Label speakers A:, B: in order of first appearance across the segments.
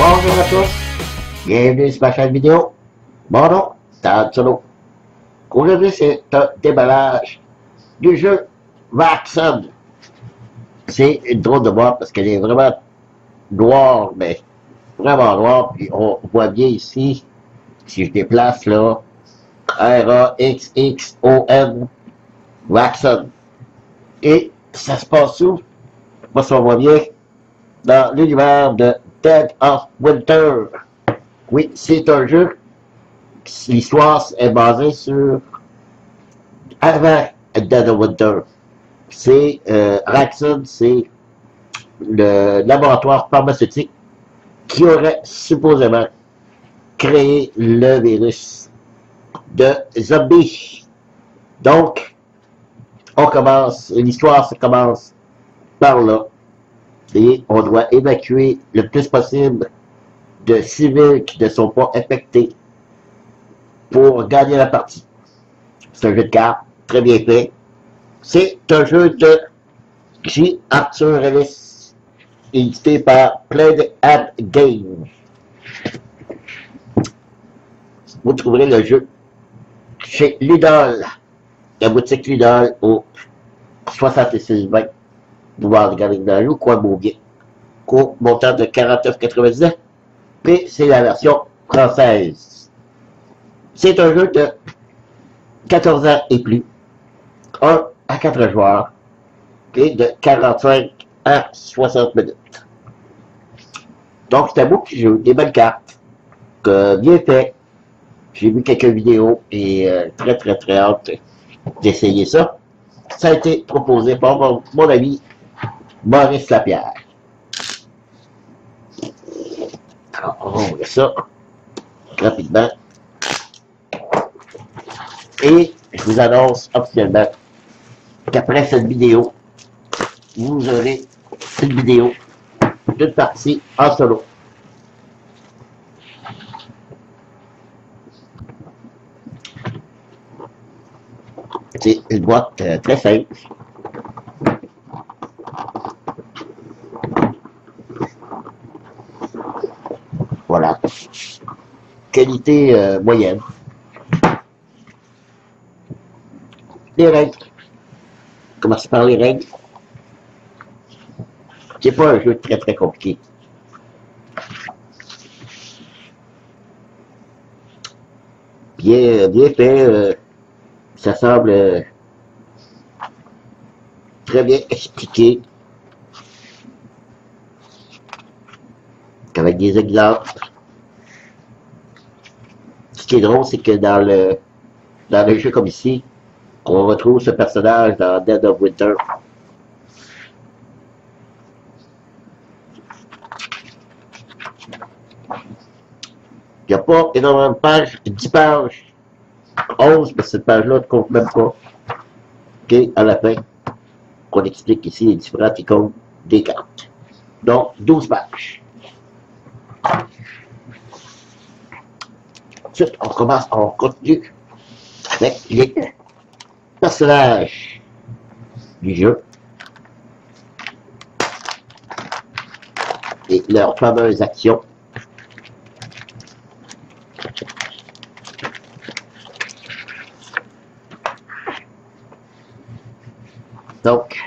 A: Bonjour à tous, bienvenue sur ma chaîne vidéo. Mon nom, c'est Han Solo. Aujourd'hui, c'est un déballage du jeu Vaxxon. C'est une drôle de boîte parce qu'elle est vraiment noire, mais vraiment noire. Puis on voit bien ici, si je déplace là, R-A-X-X-O-N, Vaxxon. Et ça se passe où? Moi, ça on voit bien, dans l'univers de Dead of Winter. Oui, c'est un jeu. L'histoire est basée sur avant Dead of Winter. C'est Vaxxon, c'est le laboratoire pharmaceutique qui aurait supposément créé le virus de zombies. Donc, on commence, l'histoire se commence par là. Et on doit évacuer le plus possible de civils qui ne sont pas infectés pour gagner la partie. C'est un jeu de cartes, très bien fait. C'est un jeu de J. Arthur Ellis, édité par Played at Game. Vous trouverez le jeu chez Lidl, la boutique Lidl au 6620. Boulevard de Garing-Dalou, ou quoi Beaubien. Coût montant de 49,99. Puis c'est la version française. C'est un jeu de 14 ans et plus. 1 à 4 joueurs. Et de 45 à 60 minutes. Donc c'est un beau petit jeu, des belles cartes. Bien fait. J'ai vu quelques vidéos et très hâte d'essayer ça. Ça a été proposé par mon ami Maurice Lapierre. Alors, on ouvre ça rapidement. Et je vous annonce officiellement qu'après cette vidéo, vous aurez une vidéo d'une partie en solo. C'est une boîte très simple. Voilà. Qualité moyenne. Les règles. Commencer par les règles. C'est pas un jeu très compliqué. Bien fait. Ça semble très bien expliqué. Avec des exemples. Ce qui est drôle, c'est que dans le jeu comme ici, on retrouve ce personnage dans Dead of Winter. Il n'y a pas énormément de pages, 10 pages, 11, mais cette page-là ne compte même pas. Ok, à la fin, on explique ici les différentes icônes des cartes. Donc, 12 pages. Ensuite, on continue avec les personnages du jeu et leurs fameuses actions. Donc,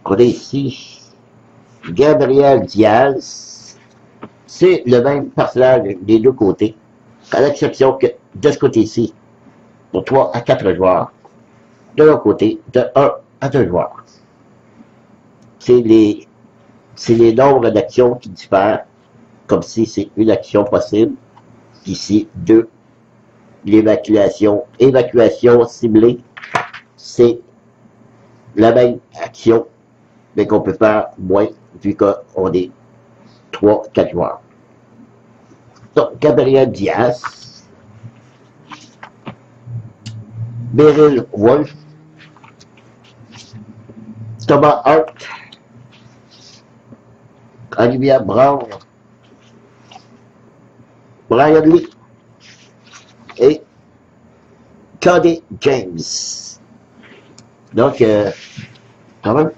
A: on a ici Gabriel Diaz. C'est le même personnage des deux côtés, à l'exception que de ce côté-ci, pour 3 à 4 joueurs, de l'autre côté, de 1 à 2 joueurs. C'est les nombres d'actions qui diffèrent, comme si c'est une action possible. Ici, 2. L'évacuation, évacuation ciblée, c'est la même action, mais qu'on peut faire moins, vu qu'on est 3, 4 joueurs. Donc, Gabriel Diaz, Beryl Wolf, Thomas Hart, Olivia Brown, Brian Lee et Cody James. Donc, quand même,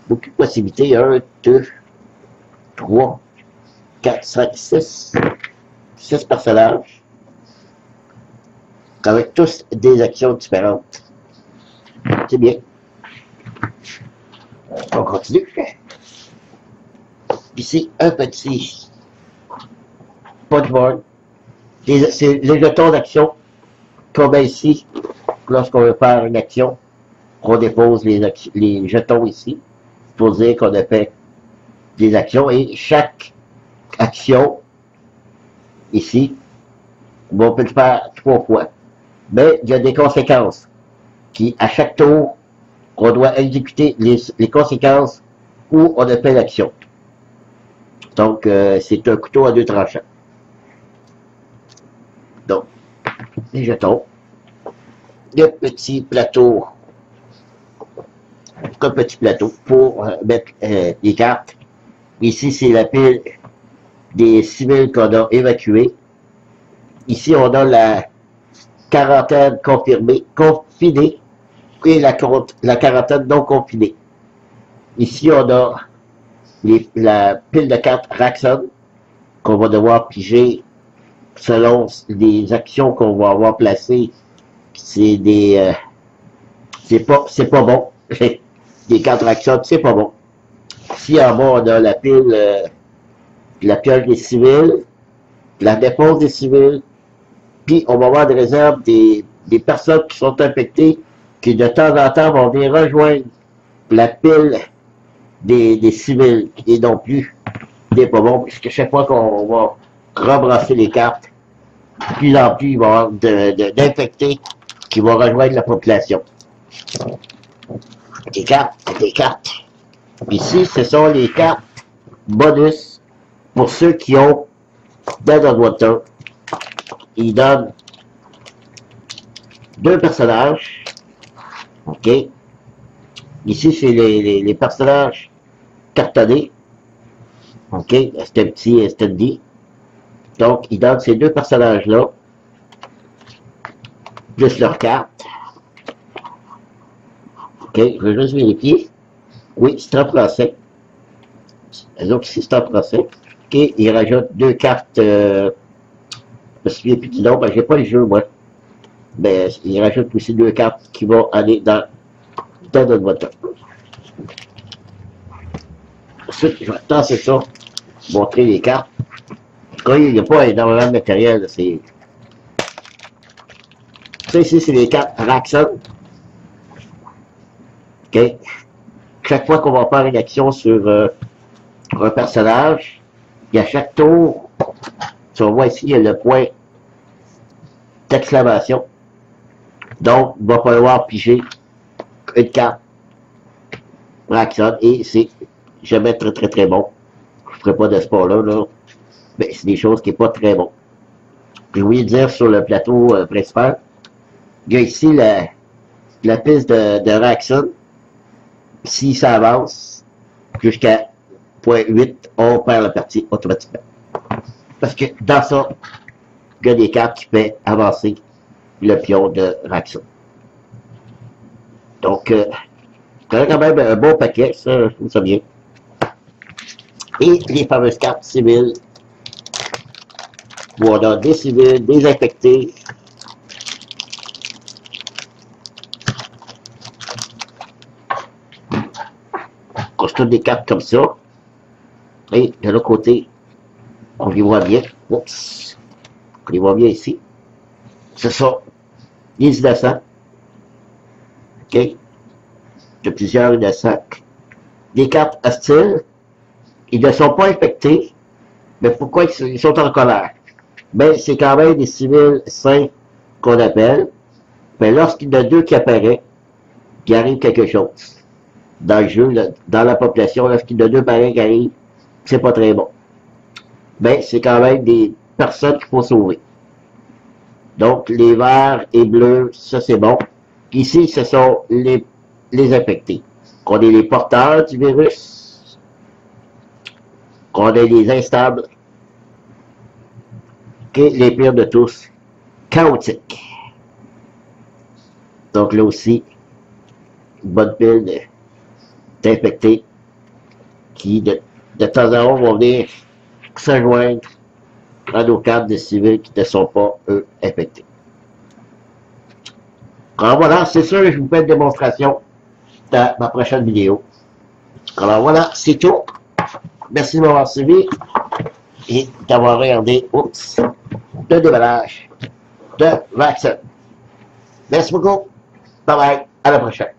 A: beaucoup de possibilités. 1, 2, 3, 4, 5, 6. 6 personnages. Avec tous des actions différentes. C'est bien. On continue. Ici, un petit punchboard. C'est les jetons d'action qu'on met ici lorsqu'on veut faire une action. On dépose les jetons ici pour dire qu'on a fait des actions et chaque action ici, on peut le faire 3 fois. Mais il y a des conséquences qui, à chaque tour, on doit exécuter les conséquences où on a fait l'action. Donc, c'est un couteau à 2 tranchants. Donc, les jetons. Le petit plateau. Un petit plateau pour mettre les cartes. Ici, c'est la pile des civils qu'on a évacués. Ici, on a la quarantaine confirmée, confinée, et la quarantaine non confinée. Ici, on a la pile de cartes Raxon qu'on va devoir piger selon les actions qu'on va avoir placées. C'est des... c'est pas bon. Des cartes Raxon, c'est pas bon. Ici, en bas, on a la pile... la pioche des civils, la défense des civils, puis on va avoir des réserves des personnes qui sont infectées, qui de temps en temps vont venir rejoindre la pile des civils, et non plus des pas bons, puisque chaque fois qu'on va rebrasser les cartes, de plus en plus il va y avoir d'infectés qui vont rejoindre la population. Des cartes. Ici, ce sont les cartes bonus pour ceux qui ont Dead on Water. Ils donnent 2 personnages. OK. Ici, c'est les personnages cartonnés. OK. C'est un petit standy. Donc, ils donnent ces 2 personnages-là. Plus leurs cartes. OK. Je vais juste vérifier. Oui, c'est en français. Les autres ici, c'est en français. OK. Ils rajoutent 2 cartes. Je me souviens plus du nom, ben, j'ai pas le jeu, moi. Mais ils rajoutent aussi 2 cartes qui vont aller dans notre moteur. Ensuite, je vais tasser ça, montrer les cartes. Quand il n'y a pas énormément de matériel, c'est... Ça ici, c'est les cartes Raxon. OK. Chaque fois qu'on va faire une action sur un personnage, et à chaque tour, si on voit ici, il y a le point d'exclamation. Donc, il va falloir piger une carte Raxon et c'est jamais très bon. Je ne ferai pas de spoiler là, mais c'est des choses qui sont pas très bon. Je voulais dire sur le plateau principal, il y a ici la piste de Raxon. Si ça avance jusqu'à 0.8, on perd la partie automatiquement. Parce que dans ça, il y a des cartes qui font avancer le pion de Raxon. Donc, c'est quand même un bon paquet, ça, je trouve ça bien. Et les fameuses cartes civiles, où on a des civils, des infectés. On construit des cartes comme ça. Et de l'autre côté, on les voit bien. Oups. On les voit bien ici. Ce sont les innocents. OK. De plusieurs innocents. Des cartes hostiles. Ils ne sont pas infectés. Mais pourquoi ils sont en colère? Ben, c'est quand même des civils sains qu'on appelle. Mais lorsqu'il y en a 2 qui apparaissent, il arrive quelque chose. Dans le jeu, dans la population, lorsqu'il y en a 2 pareils qui arrivent, c'est pas très bon. Ben, c'est quand même des personnes qu'il faut sauver. Donc, les verts et bleus, ça c'est bon. Ici, ce sont les infectés. Qu'on est les porteurs du virus. Qu'on est les instables. Et les pires de tous, chaotiques. Donc là aussi, une bonne pile d'infectés qui, de temps en temps, vont venir se joindre à nos cadres de civils qui ne sont pas, eux, infectés. Alors voilà, c'est sûr, je vous fais une démonstration dans ma prochaine vidéo. Alors voilà, c'est tout. Merci de m'avoir suivi et d'avoir regardé, oups, le déballage de vaccin. Merci beaucoup. Bye bye. À la prochaine.